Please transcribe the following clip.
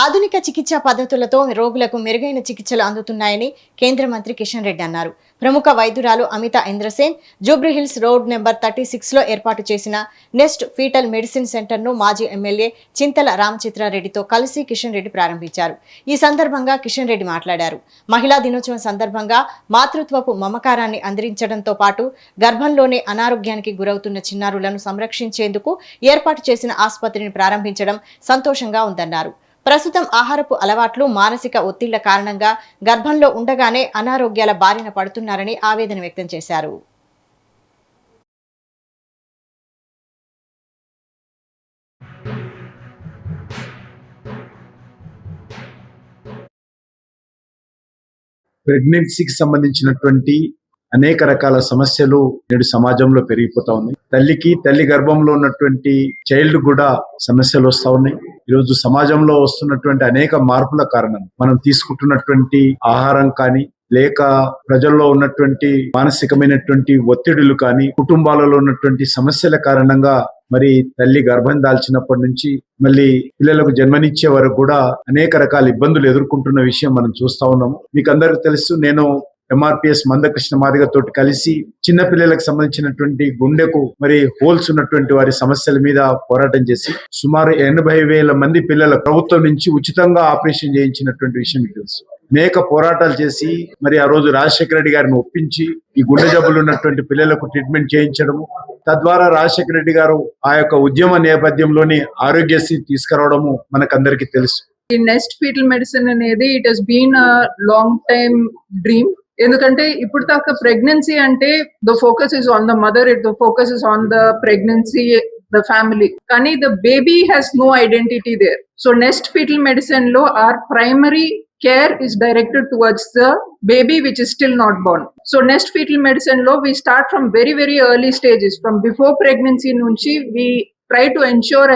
ఆధునిక చికిత్సా పద్ధతులతో రోగులకు మెరుగైన చికిత్సలు అందుతున్నాయని కేంద్ర మంత్రి కిషన్ రెడ్డి అన్నారు. ప్రముఖ వైద్యురాలు అమిత ఇంద్రసేన్ జూబ్లీహిల్స్ రోడ్ నెంబర్ 36లో ఏర్పాటు చేసిన నెస్ట్ ఫీటల్ మెడిసిన్ సెంటర్ను మాజీ ఎమ్మెల్యే చింతల రామచిత్రారెడ్డితో కలిసి కిషన్ రెడ్డి ప్రారంభించారు. ఈ సందర్భంగా కిషన్ రెడ్డి మాట్లాడారు. మహిళా దినోత్సవం సందర్భంగా మాతృత్వపు మమకారాన్ని అందించడంతో పాటు గర్భంలోనే అనారోగ్యానికి గురవుతున్న చిన్నారులను సంరక్షించేందుకు ఏర్పాటు చేసిన ఆసుపత్రిని ప్రారంభించడం సంతోషంగా ఉందన్నారు. ప్రస్తుతం ఆహారపు అలవాట్లు, మానసిక ఒత్తిళ్ల కారణంగా గర్భంలో ఉండగానే అనారోగ్యాల బారిన పడుతున్నారని ఆవేదన వ్యక్తం చేశారు. ప్రెగ్నెన్సీకి సంబంధించినటువంటి అనేక రకాల సమస్యలు నేడు సమాజంలో పెరిగిపోతా ఉన్నాయి. తల్లి గర్భంలో ఉన్నటువంటి చైల్డ్ కూడా సమస్యలు వస్తా ఉన్నాయి. ఈరోజు సమాజంలో వస్తున్నటువంటి అనేక మార్పుల కారణం మనం తీసుకుంటున్నటువంటి ఆహారం కానీ, లేక ప్రజల్లో ఉన్నటువంటి మానసికమైనటువంటి ఒత్తిడులు కానీ, కుటుంబాలలో ఉన్నటువంటి సమస్యల కారణంగా మరి తల్లి గర్భం దాల్చినప్పటి నుంచి మళ్ళీ పిల్లలకు జన్మనిచ్చే వరకు కూడా అనేక రకాల ఇబ్బందులు ఎదుర్కొంటున్న విషయం మనం చూస్తా ఉన్నాము. మీకు అందరికీ తెలుసు, నేను ఎంఆర్పిఎస్ మందకృష్ణ మాదిగ తోటి కలిసి చిన్న పిల్లలకు సంబంధించినటువంటి గుండెకు మరి హోల్స్ ఉన్నటువంటి వారి సమస్యల మీద పోరాటం చేసి సుమారు 80,000 మంది పిల్లల ప్రభుత్వం నుంచి ఉచితంగా ఆపరేషన్ చేయించినటువంటి విషయం మీకు తెలుసు. అనేక పోరాటాలు చేసి మరి ఆ రోజు రాజశేఖర రెడ్డి గారిని ఒప్పించి ఈ గుండె జబ్బులు ఉన్నటువంటి పిల్లలకు ట్రీట్మెంట్ చేయించడము, తద్వారా రాజశేఖర రెడ్డి గారు ఆ యొక్క ఉద్యమ నేపథ్యంలోని ఆరోగ్యశ్రీ తీసుకురావడము మనకందరికీ తెలుసు. ఈ నెస్ట్ ఫీటల్ మెడిసిన్ అనేది it has been a long time dream. ఎందుకంటే ఇప్పుడు దాకా ప్రెగ్నెన్సీ అంటే the focus is on the mother, the focus is on the pregnancy, the family, కానీ the baby has no identity there. So nest fetal medicine లో our primary care is directed towards the baby which is still not born. So next fetal medicine lo we start from very early stages, from before pregnancy nunchi we try to ensure